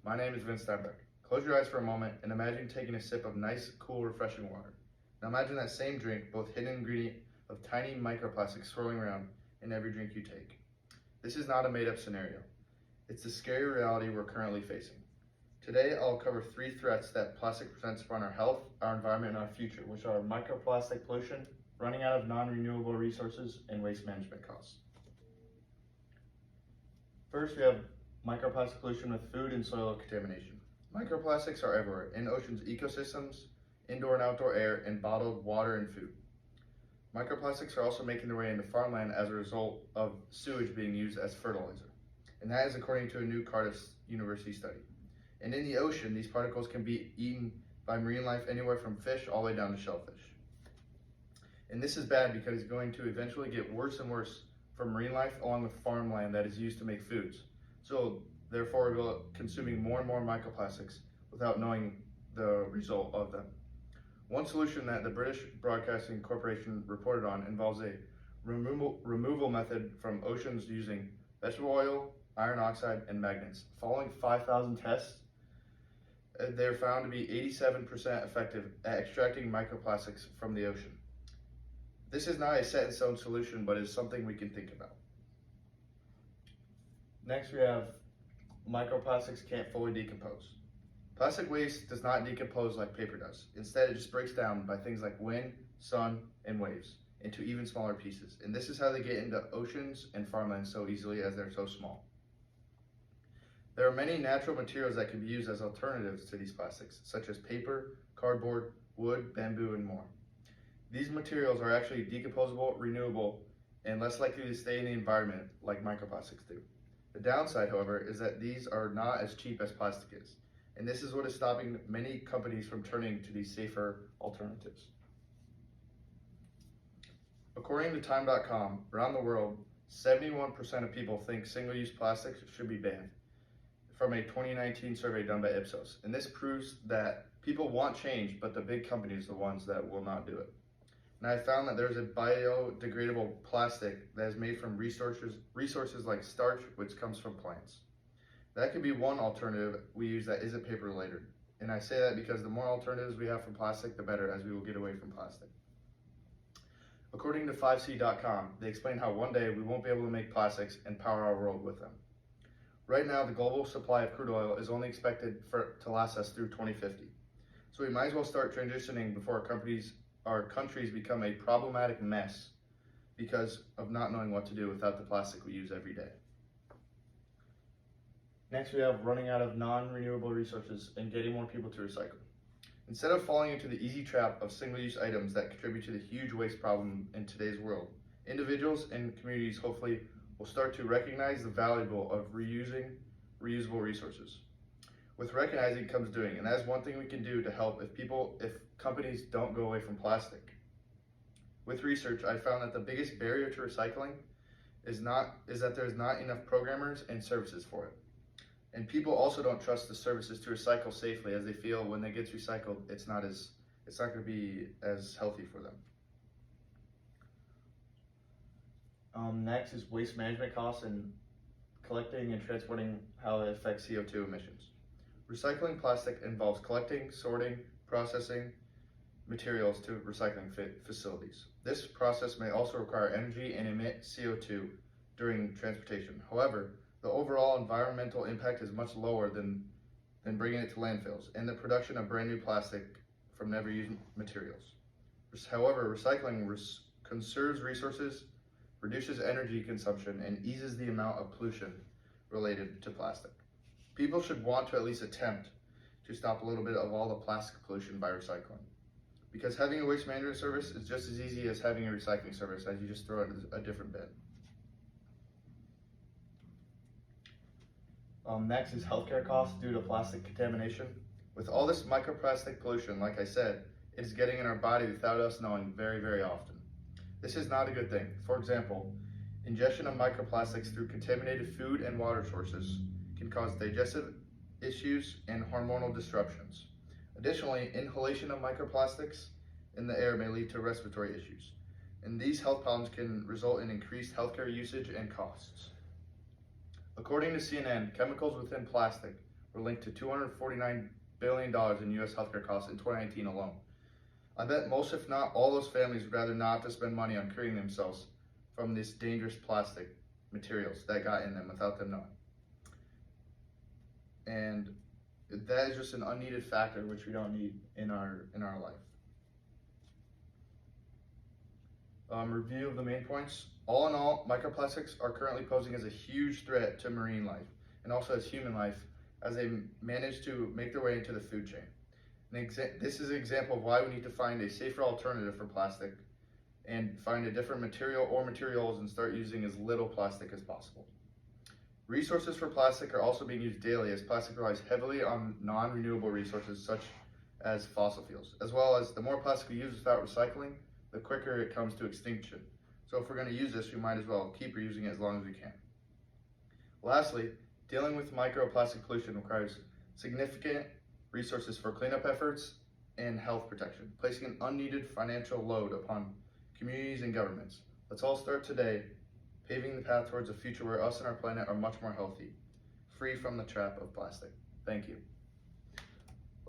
My name is Steinbrech. Close your eyes for a moment and imagine taking a sip of nice, cool, refreshing water. Now imagine that same drink, both hidden ingredient of tiny microplastics swirling around in every drink you take. This is not a made-up scenario. It's the scary reality we're currently facing. Today, I'll cover 3 threats that plastic presents upon our health, our environment, and our future, which are microplastic pollution, running out of non-renewable resources, and waste management costs. First, we have microplastic pollution with food and soil contamination. Microplastics are everywhere, in oceans' ecosystems, indoor and outdoor air, and bottled water and food. Microplastics are also making their way into farmland as a result of sewage being used as fertilizer. And that is according to a new Cardiff University study. And in the ocean, these particles can be eaten by marine life anywhere from fish all the way down to shellfish. And this is bad because it's going to eventually get worse and worse for marine life along with farmland that is used to make foods. So therefore, we're consuming more and more microplastics without knowing the result of them. One solution that the British Broadcasting Corporation reported on involves a removal method from oceans using vegetable oil, iron oxide, and magnets. Following 5,000 tests, they're found to be 87% effective at extracting microplastics from the ocean. This is not a set-in-stone solution, but is something we can think about. Next, we have microplastics can't fully decompose. Plastic waste does not decompose like paper does. Instead, it just breaks down by things like wind, sun, and waves into even smaller pieces. And this is how they get into oceans and farmland so easily, as they're so small. There are many natural materials that can be used as alternatives to these plastics, such as paper, cardboard, wood, bamboo, and more. These materials are actually decomposable, renewable, and less likely to stay in the environment like microplastics do. The downside, however, is that these are not as cheap as plastic is, and this is what is stopping many companies from turning to these safer alternatives. According to Time.com, around the world, 71% of people think single-use plastics should be banned, from a 2019 survey done by Ipsos. And this proves that people want change, but the big companies are the ones that will not do it. And I found that there's a biodegradable plastic that is made from resources like starch, which comes from plants. That could be one alternative we use that isn't paper related. And I say that because the more alternatives we have from plastic, the better, as we will get away from plastic. According to 5C.com, they explain how one day we won't be able to make plastics and power our world with them. Right now, the global supply of crude oil is only expected to last us through 2050. So we might as well start transitioning before our countries become a problematic mess because of not knowing what to do without the plastic we use every day. Next, we have running out of non-renewable resources and getting more people to recycle. Instead of falling into the easy trap of single-use items that contribute to the huge waste problem in today's world, individuals and communities hopefully will start to recognize the value of reusing reusable resources. With recognizing comes doing, and that's one thing we can do to help if companies don't go away from plastic. With research, I found that the biggest barrier to recycling is that there's not enough programmers and services for it. And people also don't trust the services to recycle safely, as they feel when it gets recycled, it's not going to be as healthy for them. Next is waste management costs and collecting and transporting, how it affects CO2 emissions. Recycling plastic involves collecting, sorting, processing materials to recycling facilities. This process may also require energy and emit CO2 during transportation. However, the overall environmental impact is much lower than bringing it to landfills and the production of brand new plastic from never used materials. However, recycling conserves resources, reduces energy consumption, and eases the amount of pollution related to plastic. People should want to at least attempt to stop a little bit of all the plastic pollution by recycling. Because having a waste management service is just as easy as having a recycling service, as you just throw it in a different bin. Next is healthcare costs due to plastic contamination. With all this microplastic pollution, like I said, it is getting in our body without us knowing very, very often. This is not a good thing. For example, ingestion of microplastics through contaminated food and water sources can cause digestive issues and hormonal disruptions. Additionally, inhalation of microplastics in the air may lead to respiratory issues, and these health problems can result in increased healthcare usage and costs. According to CNN, chemicals within plastic were linked to $249 billion in U.S. healthcare costs in 2019 alone. I bet most, if not all, those families would rather not to spend money on curing themselves from this dangerous plastic materials that got in them without them knowing. And that is just an unneeded factor which we don't need in our life. Review of the main points. All in all, microplastics are currently posing as a huge threat to marine life and also as human life as they manage to make their way into the food chain. This is an example of why we need to find a safer alternative for plastic and find a different material or materials and start using as little plastic as possible. Resources for plastic are also being used daily as plastic relies heavily on non-renewable resources such as fossil fuels, as well as the more plastic we use without recycling, the quicker it comes to extinction. So if we're going to use this, we might as well keep reusing it as long as we can. Lastly, dealing with microplastic pollution requires significant resources for cleanup efforts and health protection, placing an unneeded financial load upon communities and governments. Let's all start today, paving the path towards a future where us and our planet are much more healthy, free from the trap of plastic. Thank you.